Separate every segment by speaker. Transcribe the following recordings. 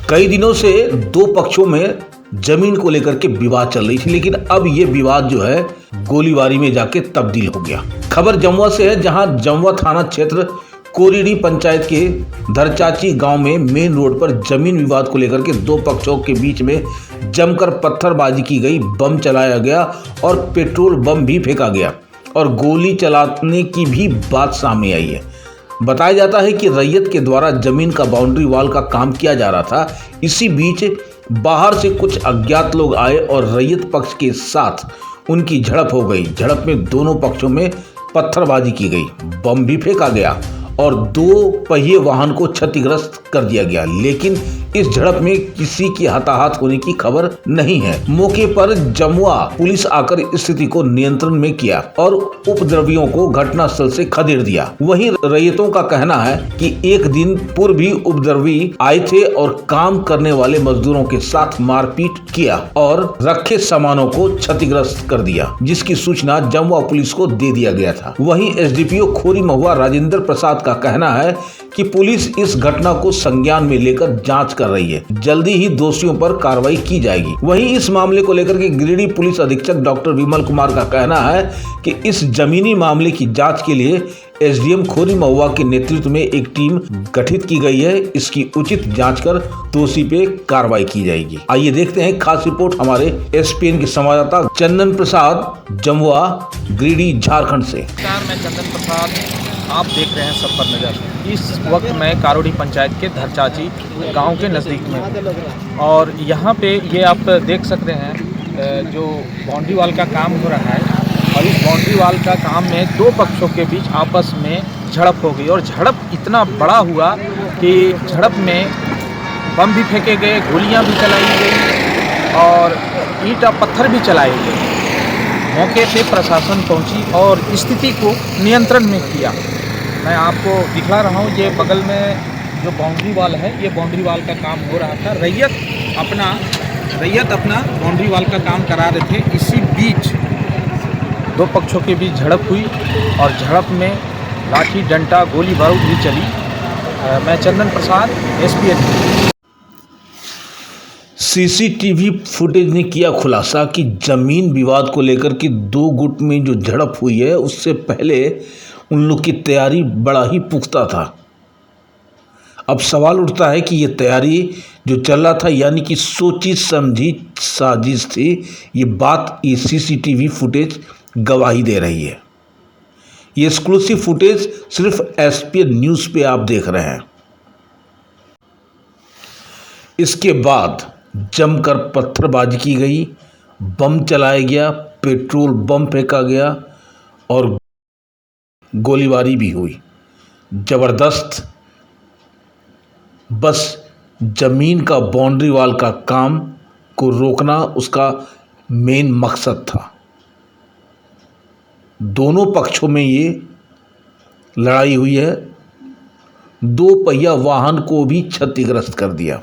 Speaker 1: कई दिनों से दो पक्षों में जमीन को लेकर के विवाद चल रही थी, लेकिन अब ये विवाद जो है गोलीबारी में जाके तब्दील हो गया। खबर जमुआ से है, जहां जमुआ थाना क्षेत्र कोरीडी पंचायत के धरचाची गांव में मेन रोड पर जमीन विवाद को लेकर के दो पक्षों के बीच में जमकर पत्थरबाजी की गई, बम चलाया गया और पेट्रोल बम भी फेंका गया और गोली चलाने की भी बात सामने आई है। बताया जाता है कि रैयत के द्वारा जमीन का बाउंड्री वॉल का काम किया जा रहा था। इसी बीच बाहर से कुछ अज्ञात लोग आए और रैयत पक्ष के साथ उनकी झड़प हो गई। झड़प में दोनों पक्षों में पत्थरबाजी की गई, बम भी फेंका गया और दो पहिए वाहन को क्षतिग्रस्त कर दिया गया, लेकिन इस झड़प में किसी की हताहत होने की खबर नहीं है। मौके पर जमुआ पुलिस आकर स्थिति को नियंत्रण में किया और उपद्रवियों को घटनास्थल से खदेड़ दिया। वहीं रैयतों का कहना है कि एक दिन पूर्व भी उपद्रवी आए थे और काम करने वाले मजदूरों के साथ मारपीट किया और रखे सामानों को क्षतिग्रस्त कर दिया, जिसकी सूचना जमुआ पुलिस को दे दिया गया था। वहीं एसडीपीओ खोरी महुआ राजेंद्र प्रसाद का कहना है कि पुलिस इस घटना को संज्ञान में लेकर जांच कर रही है, जल्दी ही दोषियों पर कार्रवाई की जाएगी। वहीं इस मामले को लेकर के गिरिडीह पुलिस अधीक्षक डॉक्टर विमल कुमार का कहना है कि इस जमीनी मामले की जांच के लिए एसडीएम खोरी महुआ के नेतृत्व में एक टीम गठित की गई है। इसकी उचित जांच कर दोषी पे कार्रवाई की जाएगी। आइए देखते हैं खास रिपोर्ट हमारे एसपीएन के संवाददाता चंदन प्रसाद, जमुआ, गिरिडीह, झारखंड से।
Speaker 2: मैं चंदन प्रसाद, आप देख रहे हैं सब पर नज़र। इस वक्त मैं कारोड़ी पंचायत के धरचाची गांव के नज़दीक में हूं और यहाँ पे ये आप देख सकते हैं जो बाउंड्री वॉल का काम हो रहा है और इस बाउंड्री वॉल का काम में दो पक्षों के बीच आपस में झड़प हो गई और झड़प इतना बड़ा हुआ कि झड़प में बम भी फेंके गए, गोलियाँ भी चलाई गई और ईंट और पत्थर भी चलाए गए। मौके पे प्रशासन पहुंची और स्थिति को नियंत्रण में किया। मैं आपको दिखा रहा हूं, ये बगल में जो बाउंड्री वॉल है, ये बाउंड्री वॉल का काम हो रहा था। रैयत अपना बाउंड्री वॉल का काम करा रहे थे। इसी बीच दो पक्षों के बीच झड़प हुई और झड़प में लाठी डंडा गोली बारूद भी चली। मैं चंदन प्रसाद, एसपीएन।
Speaker 1: सीसीटीवी फुटेज ने किया खुलासा कि जमीन विवाद को लेकर के दो गुट में जो झड़प हुई है, उससे पहले उन लोग की तैयारी बड़ा ही पुख्ता था। अब सवाल उठता है कि ये तैयारी जो चल रहा था, यानी कि सोची समझी साजिश थी, ये बात ये सीसीटीवी फुटेज गवाही दे रही है। ये एक्सक्लूसिव फुटेज सिर्फ एसपीएन न्यूज़ पे आप देख रहे हैं। इसके बाद जमकर पत्थरबाजी की गई, बम चलाया गया, पेट्रोल बम फेंका गया और गोलीबारी भी हुई। जबरदस्त। बस जमीन का बाउंड्री वॉल का काम को रोकना उसका मेन मकसद था। दोनों पक्षों में ये लड़ाई हुई है, दो पहिया वाहन को भी क्षतिग्रस्त कर दिया।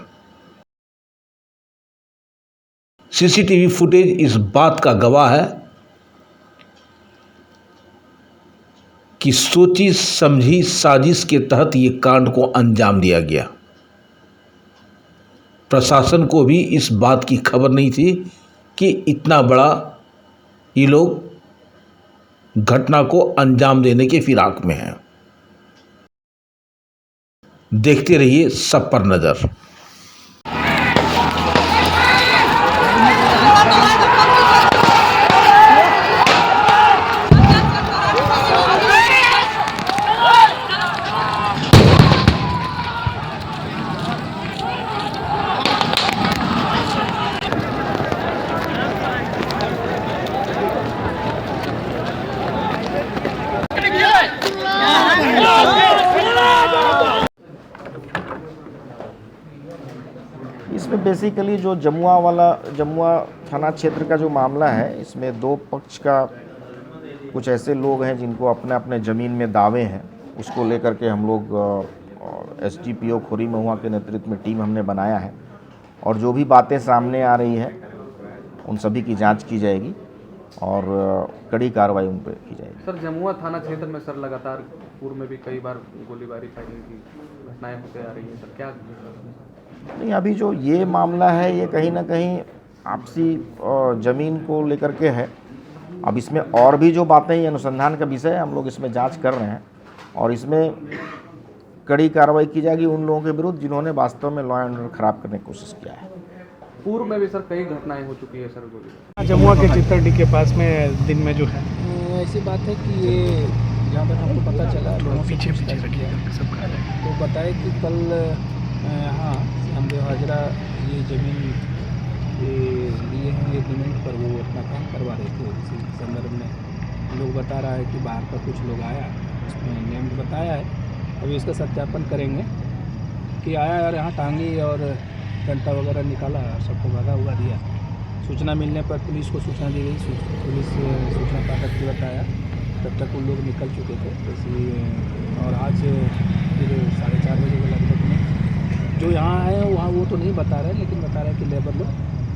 Speaker 1: सीसीटीवी फुटेज इस बात का गवाह है कि सोची समझी साजिश के तहत ये कांड को अंजाम दिया गया। प्रशासन को भी इस बात की खबर नहीं थी कि इतना बड़ा ये लोग घटना को अंजाम देने के फिराक में हैं। देखते रहिए सब पर नजर।
Speaker 3: इसमें बेसिकली जो जमुआ थाना क्षेत्र का जो मामला है, इसमें दो पक्ष का कुछ ऐसे लोग हैं जिनको अपने अपने ज़मीन में दावे हैं। उसको लेकर के हम लोग एसडीपीओ खोरी महुआ के नेतृत्व में टीम हमने बनाया है और जो भी बातें सामने आ रही है उन सभी की जांच की जाएगी और कड़ी कार्रवाई उन पर की जाएगी।
Speaker 4: सर, जमुआ थाना क्षेत्र में सर लगातार पूर्व में भी कई बार गोलीबारी फायरिंग की घटनाएं होते आ रही हैं सर, क्या
Speaker 3: नहीं, अभी जो ये मामला है ये कहीं ना कहीं आपसी ज़मीन को लेकर के है। अब इसमें और भी जो बातें, ये अनुसंधान का विषय है, हम लोग इसमें जांच कर रहे हैं और इसमें कड़ी कार्रवाई की जाएगी उन लोगों के विरुद्ध जिन्होंने वास्तव में लॉ एंड ऑर्डर खराब करने की कोशिश किया है।
Speaker 4: पूर्व में भी सर कई घटनाएं हो चुकी है सर गोली।
Speaker 5: जमुआ के चित्तरडी के पास में दिन में जो है
Speaker 6: ऐसी बात है कि ये जहाँ तक हमको पता चला लोगों से पूछताछ किया तो बताए कि कल हाँ हमदेव हाजरा ये ज़मीन लिए हैं एग्रीमेंट पर, वो अपना काम करवा रहे थे। इसी संदर्भ में लोग बता रहा है कि बाहर का कुछ लोग आया, उसमें नेम बताया है। अभी इसका सत्यापन करेंगे कि आया और यहाँ टांगी और घंटा वगैरह निकाला और सबको भगा हुआ दिया। सूचना मिलने पर पुलिस को सूचना दी गई, पुलिस सूचना पाकर के बताया, तब तक उन लोग निकल चुके थे। इसलिए और आज फिर 4:30 बजे के लगभग में जो यहाँ आए वहाँ वो तो नहीं बता रहे, लेकिन बता रहे कि लेबर लोग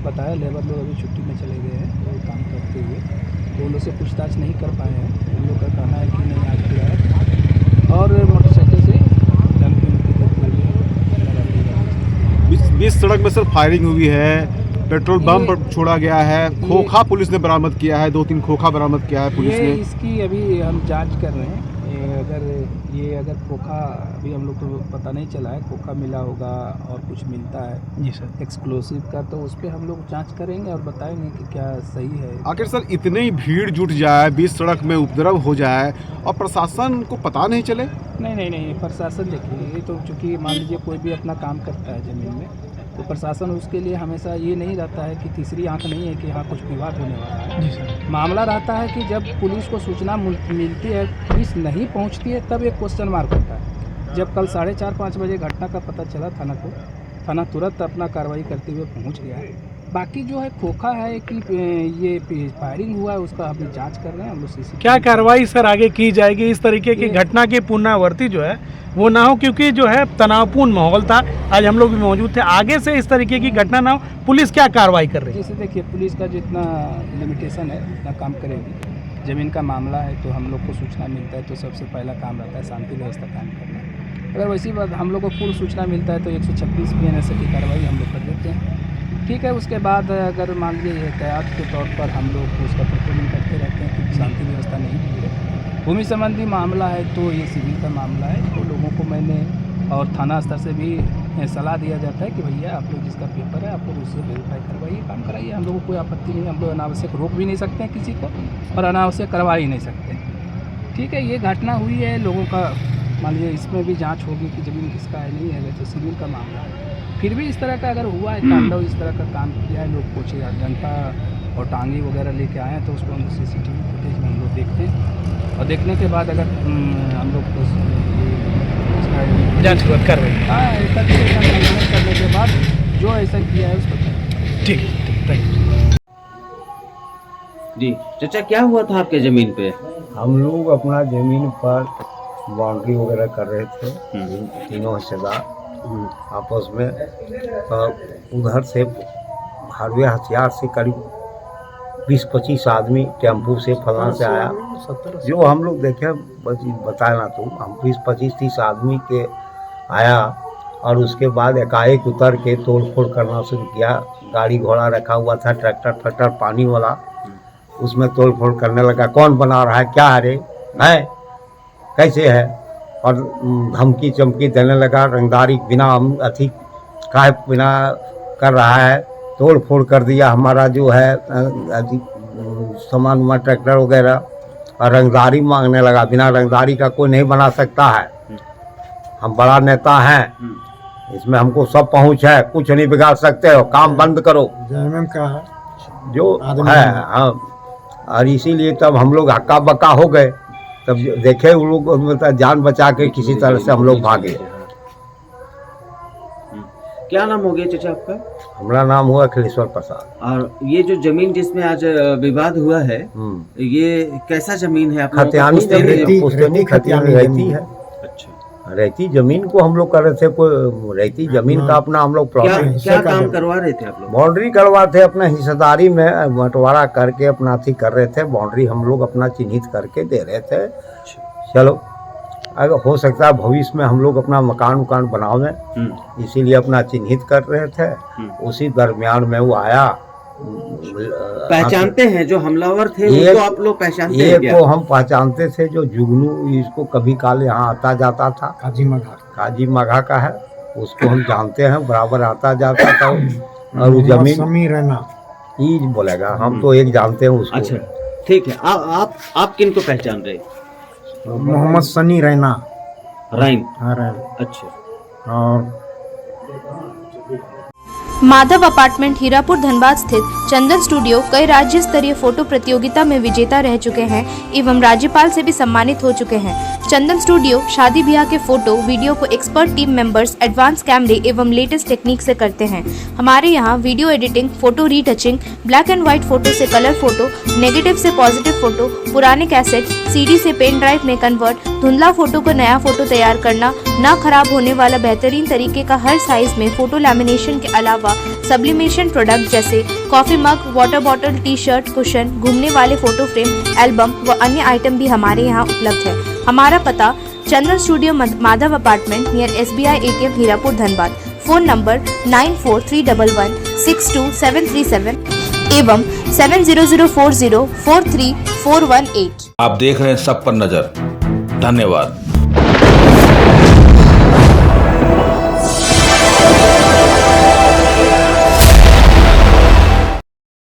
Speaker 6: बताया, लेबर लोग अभी छुट्टी में चले गए हैं वो काम करते हुए, तो उन लोग से पूछताछ नहीं कर पाए हैं। उन लोग का कहना है कि नहीं आज फिर आया और मोटरसाइकिल से
Speaker 7: बीच सड़क में सर फायरिंग हुई है, पेट्रोल बम छोड़ा गया है, खोखा पुलिस ने बरामद किया है, 2-3 खोखा बरामद किया है पुलिस ने।
Speaker 6: इसकी अभी हम जांच कर रहे हैं। अगर खोखा अभी हम लोग को पता नहीं चला है, खोखा मिला होगा और कुछ मिलता है
Speaker 5: जी सर
Speaker 6: एक्सक्लूसिव का, तो उस पर हम लोग जांच करेंगे और बताएंगे कि क्या सही है।
Speaker 7: आखिर सर इतनी भीड़ जुट जाए, बीच सड़क में उपद्रव हो जाए और प्रशासन को पता नहीं चले।
Speaker 6: नहीं, प्रशासन देखिए, ये तो चूँकि मान लीजिए कोई भी अपना काम करता है ज़मीन में, तो प्रशासन उसके लिए हमेशा ये नहीं रहता है कि तीसरी आंख नहीं है कि यहाँ कुछ विवाद होने वाला है।
Speaker 5: जी सर
Speaker 6: मामला रहता है कि जब पुलिस को सूचना मिलती है, पुलिस नहीं पहुँचती है, तब एक क्वेश्चन मार्क होता है। जब कल 4:30-5 बजे घटना का पता चला थाना को, थाना तुरंत अपना कार्रवाई करते हुए पहुँच गया है। बाकी जो है खोखा है कि ये फायरिंग हुआ है, उसका अभी जांच कर रहे हैं हम लोग। CCTV
Speaker 5: क्या कार्रवाई सर आगे की जाएगी इस तरीके की घटना की पुनरावृत्ति जो है वो ना हो, क्योंकि जो है तनावपूर्ण माहौल था, आज हम लोग भी मौजूद थे, आगे से इस तरीके की घटना ना हो, पुलिस क्या कार्रवाई कर रही है?
Speaker 6: जैसे देखिए पुलिस का जितना लिमिटेशन है उतना काम करेगी। ज़मीन का मामला है तो हम लोग को सूचना मिलता है तो सबसे पहला काम रहता है शांति व्यवस्था कायम करना। अगर वैसी बात हम लोग को पूर्व सूचना मिलता है तो 126 BNS की कार्रवाई हम लोग कर देते हैं। ठीक है, उसके बाद अगर मान लीजिए एहतियात के तौर पर हम लोग उसका पेट्रोलिंग करते रहते हैं कि शांति व्यवस्था नहीं बिगड़े। भूमि संबंधी मामला है तो ये सिविल का मामला है, तो लोगों को मैंने और थाना स्तर से भी सलाह दिया जाता है कि भैया आप लोग जिसका पेपर है आप लोग उससे वेरीफाई करवाइए, काम कराइए। हम लोगों को कोई आपत्ति नहीं, हम लोग अनावश्यक रोक भी नहीं सकते हैं किसी को और अनावश्यक करवा ही नहीं सकते। ठीक है, ये घटना हुई है, लोगों का मान लीजिए इसमें भी जाँच होगी कि ज़मीन किसका है नहीं है, तो सिविल का मामला है। फिर भी इस तरह का अगर हुआ है तांडव, इस तरह का काम किया है, लोग कुछ घंटा और टांगी वगैरह लेके आए हैं, तो उसको हम CCTV फुटेज में हम लोग देखते हैं और देखने के बाद अगर हम लोग
Speaker 5: जांच कार्रवाई
Speaker 6: करने के बाद जो ऐसा किया है उसको
Speaker 5: ठीक है, थैंक यू।
Speaker 8: जी चाचा, क्या हुआ था आपके ज़मीन पे?
Speaker 9: हम लोग अपना ज़मीन पर बाउंड्री वगैरह कर रहे थे, तीनों हिस्सेदार आपस में। उधर से हार्डवेयर हथियार से करीब 20-25 आदमी टेम्पू से फलाना से आया, जो हम लोग देखे बताया ना, तो हम 20-25-30 आदमी के आया और उसके बाद एकाएक उतर के तोड़ फोड़ करना शुरू किया। गाड़ी घोड़ा रखा हुआ था, ट्रैक्टर पानी वाला, उसमें तोड़ फोड़ करने लगा। कौन बना रहा है, क्या है रे, है कैसे है, और धमकी चमकी देने लगा। रंगदारी बिना अथी काहे बिना कर रहा है, तोड़ फोड़ कर दिया हमारा जो है सामान ट्रैक्टर वगैरह, और रंगदारी मांगने लगा। बिना रंगदारी का कोई नहीं बना सकता है, हम बड़ा नेता हैं, इसमें हमको सब पहुंच है, कुछ नहीं बिगाड़ सकते हो, काम बंद करो का
Speaker 7: जो है। हाँ, और इसीलिए तब हम लोग हक्का बक्का हो गए। तब देखे वो लोग जान बचा के किसी तरह से हम लोग भागे।
Speaker 8: क्या नाम हो गया चाचा आपका?
Speaker 9: हमारा नाम हुआ अखिलेश्वर प्रसाद।
Speaker 8: और ये जो जमीन जिसमें आज विवाद हुआ है, ये कैसा जमीन है? आप
Speaker 9: खतियानी खतियानी रहती है।
Speaker 8: अच्छा,
Speaker 9: रहती जमीन को हम लोग कर रहे थे, कोई रहती जमीन का अपना हम लोग
Speaker 8: क्या काम करवा रहे थे आप लोग?
Speaker 9: बाउंड्री करवाते अपना हिस्सेदारी में बंटवारा करके अपना अथी कर रहे थे। बाउंड्री हम लोग अपना चिन्हित करके दे रहे थे। चलो अगर हो सकता है भविष्य में हम लोग अपना मकान उकान बनावें, इसीलिए अपना चिन्हित कर रहे थे। उसी दरमियान में वो आया।
Speaker 8: पहचानते हैं जो हमलावर थे उनको आप लोग पहचानते हैं
Speaker 9: एक
Speaker 8: क्या?
Speaker 9: को हम पहचानते थे, जो जुगनू, इसको कभी काल यहाँ आता जाता था, काजी मघा का है, उसको हम जानते हैं, बराबर आता जाता था। और वो जमीन
Speaker 7: समी रहना
Speaker 9: ही बोलेगा, हम तो एक जानते हैं उसको।
Speaker 8: अच्छा ठीक है, आप किन को पहचान रहे?
Speaker 7: मोहम्मद सनी रहना।
Speaker 8: राइन।
Speaker 7: अच्छा।
Speaker 8: और
Speaker 10: माधव अपार्टमेंट हीरापुर धनबाद स्थित चंदन स्टूडियो कई राज्य स्तरीय फोटो प्रतियोगिता में विजेता रह चुके हैं एवं राज्यपाल से भी सम्मानित हो चुके हैं। चंदन स्टूडियो शादी ब्याह के फोटो वीडियो को एक्सपर्ट टीम मेंबर्स एडवांस कैमरे एवं लेटेस्ट टेक्निक से करते हैं। हमारे यहाँ video editing, photo retouching, black and white photo से कलर फोटो, नेगेटिव से पॉजिटिव फोटो, पुराने कैसेट सीडी से पेन ड्राइव में कन्वर्ट, धुंधला फोटो को नया फोटो तैयार करना, ना खराब होने वाला बेहतरीन तरीके का हर साइज में फोटो लैमिनेशन के अलावा सब्लिमेशन प्रोडक्ट जैसे coffee mug, water bottle, T shirt, cushion, घूमने वाले फोटो फ्रेम, एल्बम व अन्य आइटम भी हमारे यहाँ उपलब्ध है। हमारा पता Chandan studio Madhav apartment near SBI ATM Hirapur Dhanbad. Phone number 9431162737 एवं 7004043418।
Speaker 1: आप देख रहे हैं सब पर नजर। धन्यवाद।